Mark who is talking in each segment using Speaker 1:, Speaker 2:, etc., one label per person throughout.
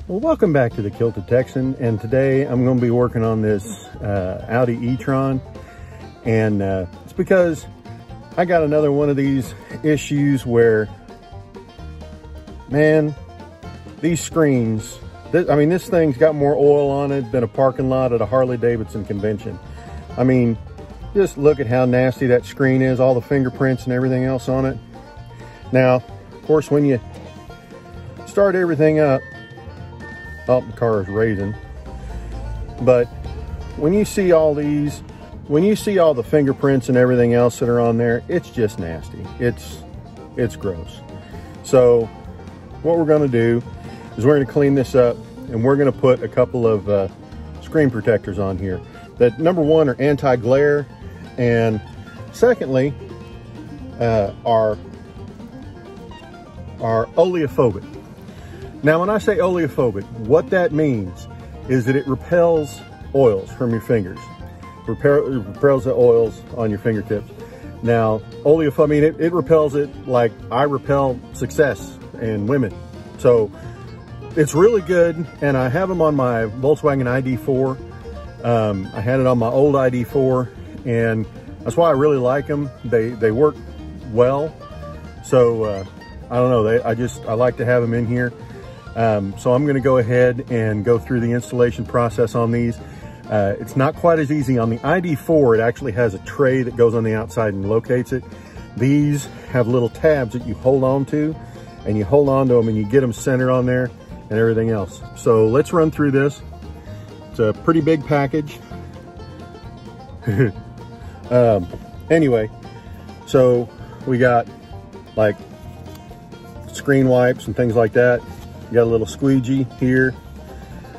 Speaker 1: Well, welcome back to the Kilted Texan, and today I'm going to be working on this Audi e-Tron, and it's because I got another one of these issues where, man, these screens, this thing's got more oil on it than a parking lot at a Harley-Davidson convention. I mean, just look at how nasty that screen is, all the fingerprints and everything else on it. Now, of course, when you start everything up, oh, the car is raising. But when you see all these, when you see all the fingerprints and everything else that are on there, it's just nasty. It's gross. So what we're gonna do is we're gonna clean this up, and we're gonna put a couple of screen protectors on here that, number one, are anti-glare, and secondly, are oleophobic. Now, when I say oleophobic, what that means is that it repels oils from your fingers. It repels the oils on your fingertips. Now, oleophobic, I mean, it repels it like I repel success and women. So it's really good, and I have them on my Volkswagen ID4. I had it on my old ID4, and that's why I really like them. They work well. So I don't know, I like to have them in here. So I'm going to go ahead and go through the installation process on these. It's not quite as easy. On the ID4, it actually has a tray that goes on the outside and locates it. These have little tabs that you hold on to, and you hold on to them and you get them centered on there and everything else. So let's run through this. It's a pretty big package. Anyway, so we got like screen wipes and things like that. You got a little squeegee here,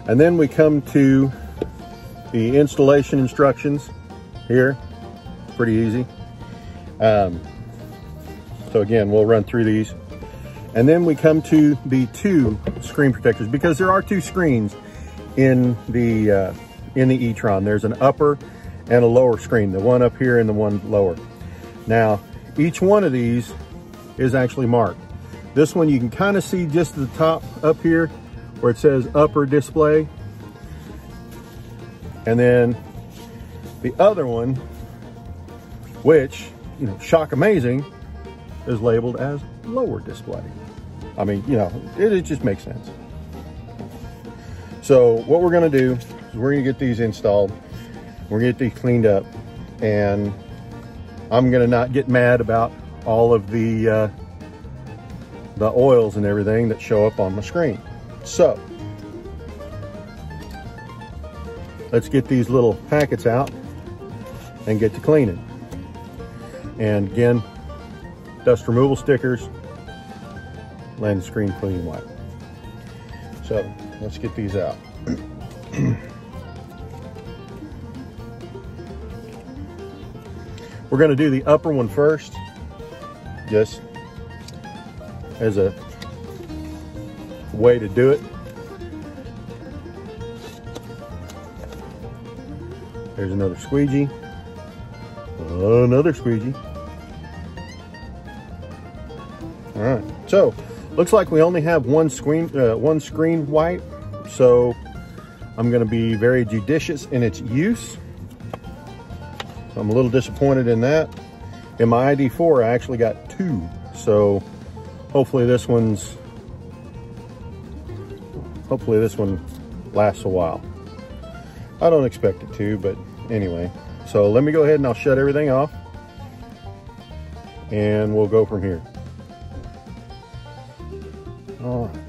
Speaker 1: and then we come to the installation instructions here. Pretty easy. So again, we'll run through these, and then we come to the two screen protectors, because there are two screens in the e-Tron. There's an upper and a lower screen, the one up here and the one lower. Now, each one of these is actually marked. This one you can kind of see just at the top up here where it says upper display. And then the other one, which, you know, shock amazing, is labeled as lower display. I mean, you know, it just makes sense. So what we're gonna do is we're gonna get these installed. We're gonna get these cleaned up, and I'm gonna not get mad about all of the oils and everything that show up on my screen. So let's get these little packets out and get to cleaning. And again, dust removal stickers, lens screen cleaning wipe. So let's get these out. We're going to do the upper one first, just as a way to do it. There's another squeegee. Another squeegee. All right, so looks like we only have one screen wipe, so I'm going to be very judicious in its use. I'm a little disappointed in that. In my ID4, I actually got two, so hopefully this one lasts a while. I don't expect it to, but anyway. So let me go ahead and I'll shut everything off, and we'll go from here. All right.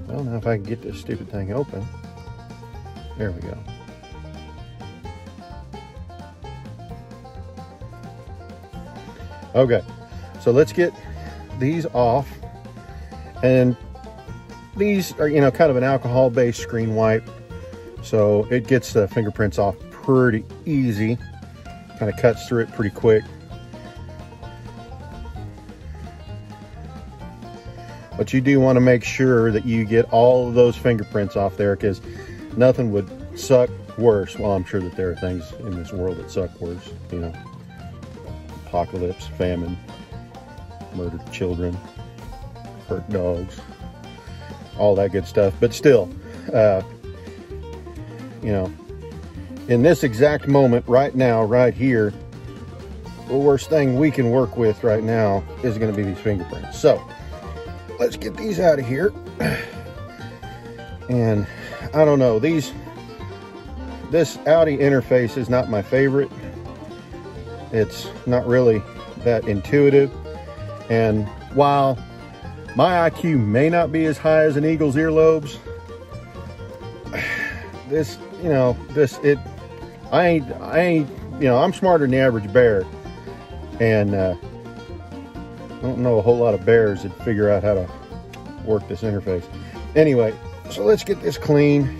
Speaker 1: I don't know if I can get this stupid thing open. There we go. Okay, so let's get these off. And these are, you know, kind of an alcohol-based screen wipe, so it gets the fingerprints off pretty easy. Kind of cuts through it pretty quick. But you do want to make sure that you get all of those fingerprints off there, because nothing would suck worse. Well, I'm sure that there are things in this world that suck worse, you know, apocalypse, famine, murdered children, hurt dogs, all that good stuff. But still, you know, in this exact moment right now, right here, the worst thing we can work with right now is going to be these fingerprints. So let's get these out of here. And I don't know, this Audi interface is not my favorite. It's not really that intuitive. And while my IQ may not be as high as an eagle's earlobes, I ain't, you know, I'm smarter than the average bear. And I don't know a whole lot of bears that figure out how to work this interface. Anyway, so let's get this clean.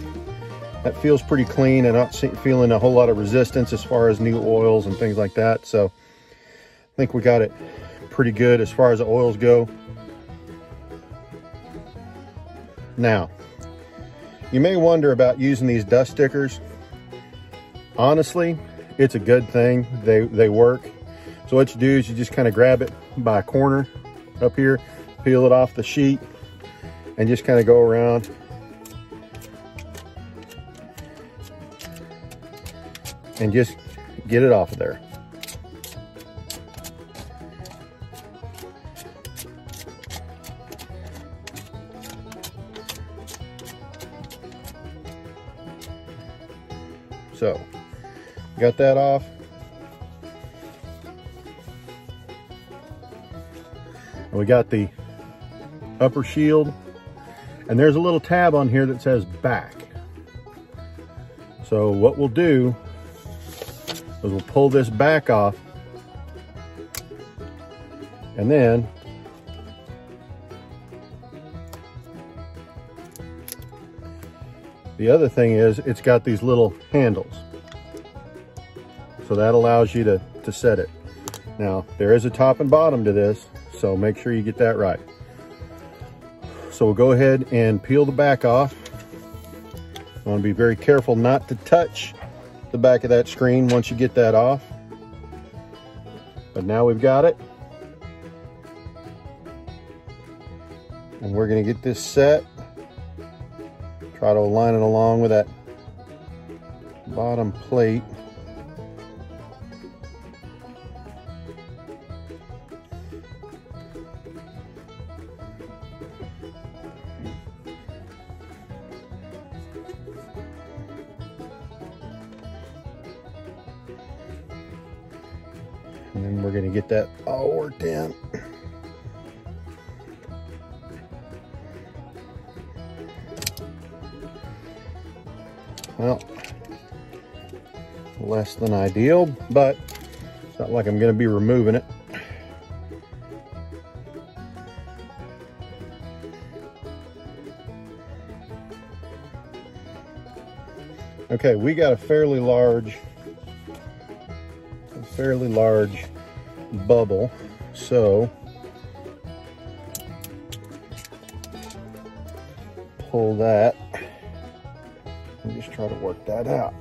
Speaker 1: That feels pretty clean. I'm not feeling a whole lot of resistance as far as new oils and things like that. So I think we got it pretty good as far as the oils go. Now, you may wonder about using these dust stickers. Honestly, it's a good thing. They work. So what you do is you just kind of grab it by a corner up here, peel it off the sheet, and just kind of go around. And just get it off of there. So, got that off. And we got the upper shield, and there's a little tab on here that says back. So what we'll do is we'll pull this back off, and then the other thing is it's got these little handles, so that allows you to set it. Now there is a top and bottom to this, so make sure you get that right. So we'll go ahead and peel the back off. I want to be very careful not to touch the back of that screen once you get that off. But now we've got it. And we're going to get this set. Try to align it along with that bottom plate. And then we're going to get that all worked in. Well, less than ideal, but it's not like I'm going to be removing it. Okay, we got a fairly large bubble, so pull that and just try to work that out.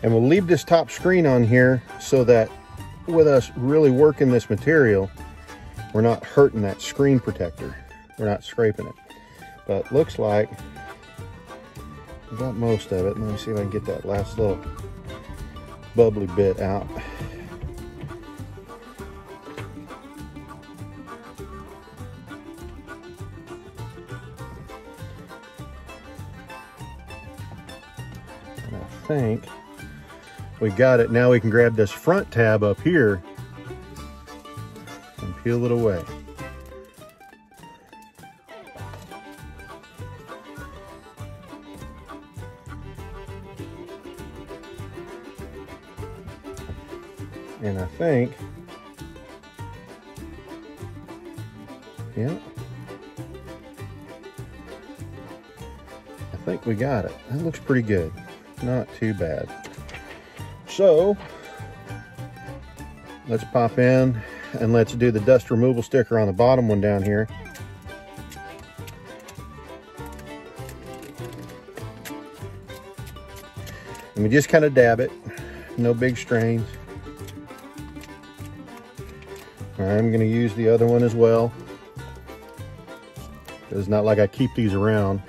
Speaker 1: And we'll leave this top screen on here so that with us really working this material, we're not hurting that screen protector. We're not scraping it. But looks like we got most of it. Let me see if I can get that last little bubbly bit out. And I think we got it. Now we can grab this front tab up here and peel it away. And I think, yeah, I think we got it. That looks pretty good. Not too bad. So let's pop in and let's do the dust removal sticker on the bottom one down here. And we just kind of dab it, no big strains. I'm going to use the other one as well. It's not like I keep these around.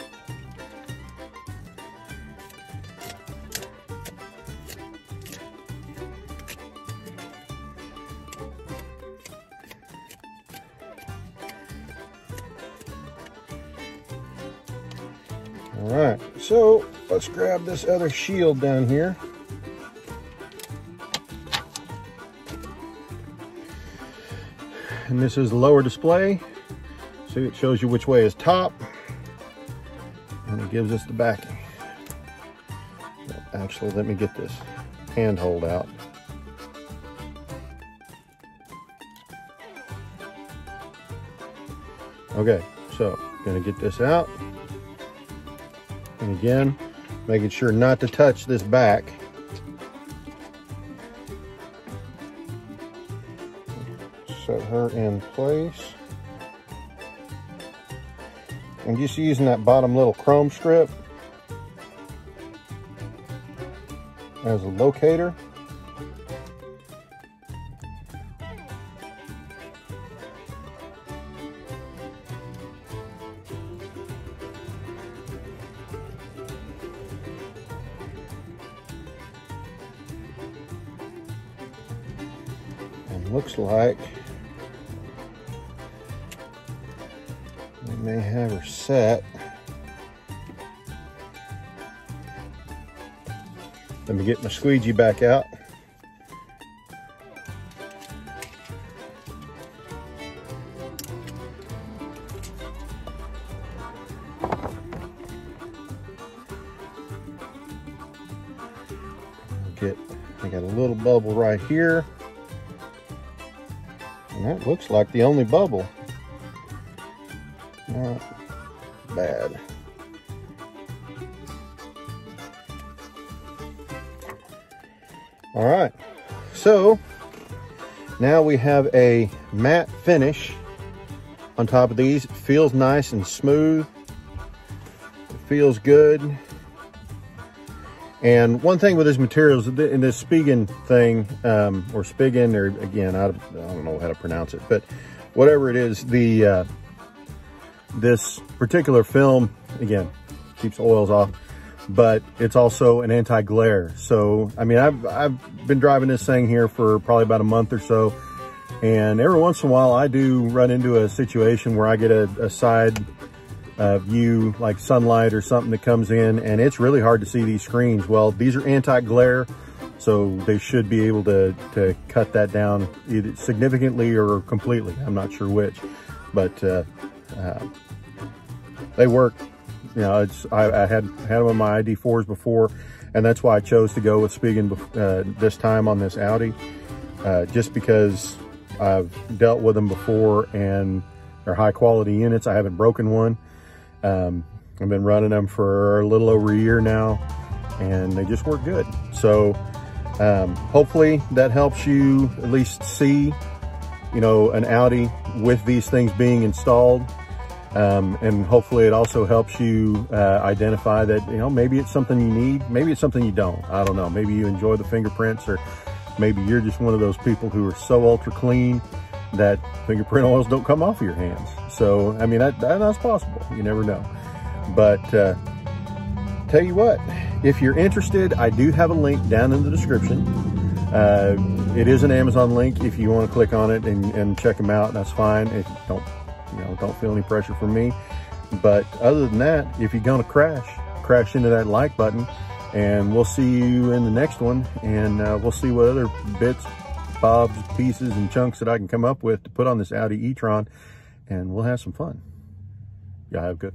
Speaker 1: All right, so let's grab this other shield down here. And this is the lower display. See, it shows you which way is top. And it gives us the backing. Actually, let me get this handhold out. Okay, so gonna get this out. And again, making sure not to touch this back. Set her in place. I'm just using that bottom little chrome strip as a locator. And looks like we may have her set. Let me get my squeegee back out. I got a little bubble right here. And that looks like the only bubble. Not bad. All right, so now we have a matte finish on top of these. It feels nice and smooth. It feels good. And one thing with this materials, in this Spigen thing, or Spigen, or again, I don't know how to pronounce it, but whatever it is, the this particular film, again, keeps oils off, but it's also an anti-glare. So, I mean, I've been driving this thing here for probably about a month or so, and every once in a while I do run into a situation where I get a side view, like sunlight or something that comes in, and it's really hard to see these screens. Well, these are anti-glare, so they should be able to cut that down either significantly or completely. I'm not sure which, but they work. You know, I had them on my ID4s before, and that's why I chose to go with Spigen this time on this Audi, just because I've dealt with them before and they're high quality units. I haven't broken one. I've been running them for a little over a year now, and they just work good. So hopefully that helps you at least see, you know, an Audi with these things being installed. And hopefully it also helps you identify that, you know, maybe it's something you need, maybe it's something you don't. I don't know. Maybe you enjoy the fingerprints, or maybe you're just one of those people who are so ultra clean that fingerprint oils don't come off of your hands. So, I mean, that's possible. You never know. But tell you what, if you're interested, I do have a link down in the description. It is an Amazon link. If you want to click on it and check them out, that's fine. If you don't feel any pressure from me. But other than that, if you're gonna crash into that like button, and we'll see you in the next one, and we'll see what other bits, bobs, pieces, and chunks that I can come up with to put on this Audi e-Tron, and we'll have some fun. Y'all have good.